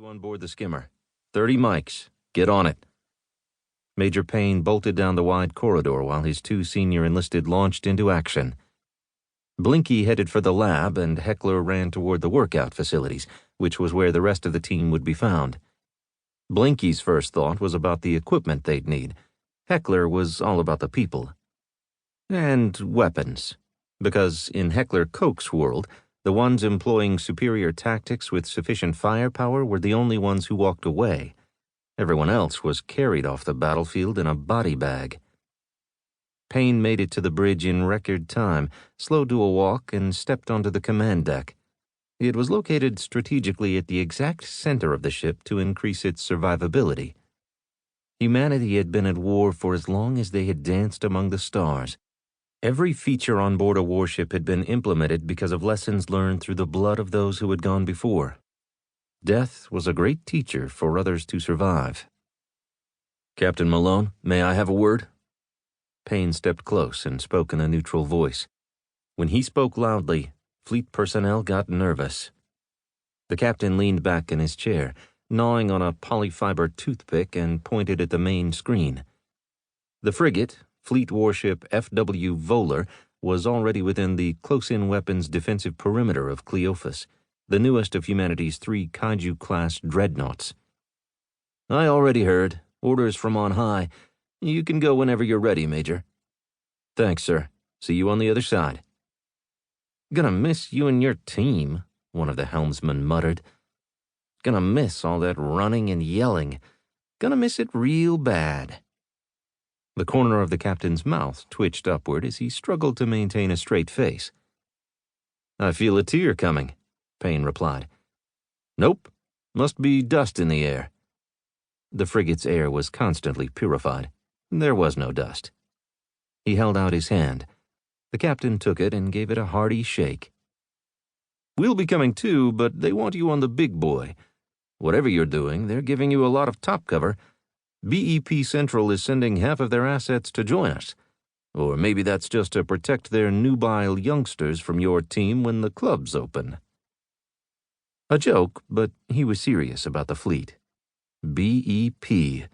you on board the skimmer. 30 mics. Get on it." Major Payne bolted down the wide corridor while his two senior enlisted launched into action. Blinky headed for the lab, and Heckler ran toward the workout facilities, which was where the rest of the team would be found. Blinky's first thought was about the equipment they'd need. Heckler was all about the people. And weapons. Because in Heckler Koch's world, the ones employing superior tactics with sufficient firepower were the only ones who walked away. Everyone else was carried off the battlefield in a body bag. Payne made it to the bridge in record time, slowed to a walk, and stepped onto the command deck. It was located strategically at the exact center of the ship to increase its survivability. Humanity had been at war for as long as they had danced among the stars. Every feature on board a warship had been implemented because of lessons learned through the blood of those who had gone before. Death was a great teacher for others to survive. "Captain Malone, may I have a word?" Payne stepped close and spoke in a neutral voice. When he spoke loudly, fleet personnel got nervous. The captain leaned back in his chair, gnawing on a polyfiber toothpick, and pointed at the main screen. The frigate, fleet warship F.W. Voller, was already within the close-in weapons defensive perimeter of Cleophas, the newest of humanity's 3 kaiju-class dreadnoughts. "I already heard. Orders from on high. You can go whenever you're ready, Major." "Thanks, sir. See you on the other side." "Gonna miss you and your team," one of the helmsmen muttered. "Gonna miss all that running and yelling. Gonna miss it real bad." The corner of the captain's mouth twitched upward as he struggled to maintain a straight face. "I feel a tear coming," Payne replied. "Nope. Must be dust in the air." The frigate's air was constantly purified. There was no dust. He held out his hand. The captain took it and gave it a hearty shake. "We'll be coming too, but they want you on the big boy. Whatever you're doing, they're giving you a lot of top cover. BEP Central is sending half of their assets to join us. Or maybe that's just to protect their nubile youngsters from your team when the clubs open." A joke, but he was serious about the fleet. BEP,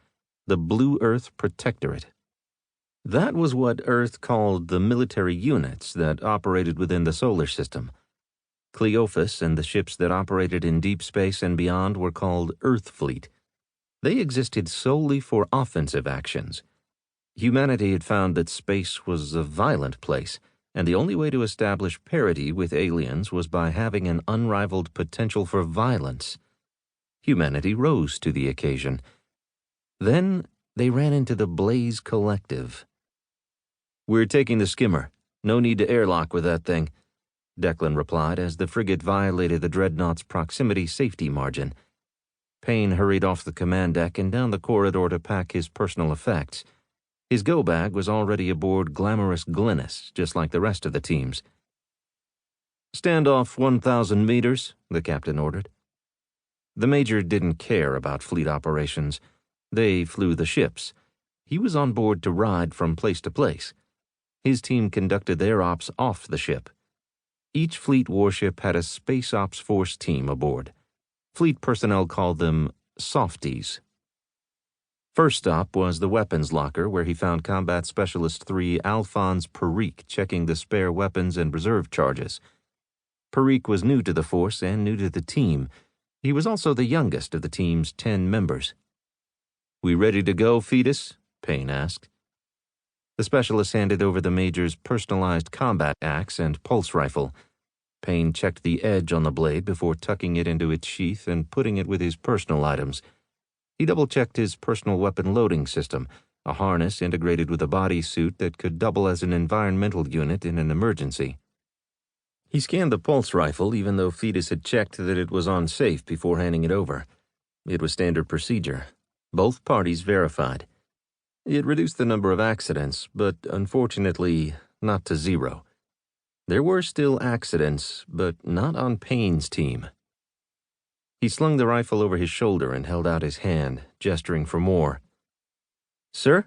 the Blue Earth Protectorate. That was what Earth called the military units that operated within the solar system. Cleophas and the ships that operated in deep space and beyond were called Earth Fleet. They existed solely for offensive actions. Humanity had found that space was a violent place, and the only way to establish parity with aliens was by having an unrivaled potential for violence. Humanity rose to the occasion. Then they ran into the Blaze Collective. "We're taking the skimmer. No need to airlock with that thing," Declan replied as the frigate violated the dreadnought's proximity safety margin. Payne hurried off the command deck and down the corridor to pack his personal effects. His go-bag was already aboard Glamorous Glennis, just like the rest of the teams. "Stand off 1,000 meters, the captain ordered. The major didn't care about fleet operations. They flew the ships. He was on board to ride from place to place. His team conducted their ops off the ship. Each fleet warship had a Space Ops Force team aboard. Fleet personnel called them softies. First stop was the weapons locker, where he found Combat Specialist 3 Alphonse Perique checking the spare weapons and reserve charges. Perique was new to the force and new to the team. He was also the youngest of the team's 10 members. "We ready to go, Fetus?" Payne asked. The specialist handed over the major's personalized combat axe and pulse rifle. Payne checked the edge on the blade before tucking it into its sheath and putting it with his personal items. He double-checked his personal weapon loading system, a harness integrated with a bodysuit that could double as an environmental unit in an emergency. He scanned the pulse rifle, even though Fetus had checked that it was unsafe before handing it over. It was standard procedure. Both parties verified. It reduced the number of accidents, but unfortunately not to 0. There were still accidents, but not on Payne's team. He slung the rifle over his shoulder and held out his hand, gesturing for more. "Sir?"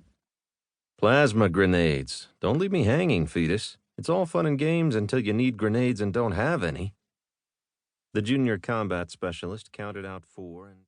"Plasma grenades. Don't leave me hanging, Fetus. It's all fun and games until you need grenades and don't have any." The junior combat specialist counted out 4 and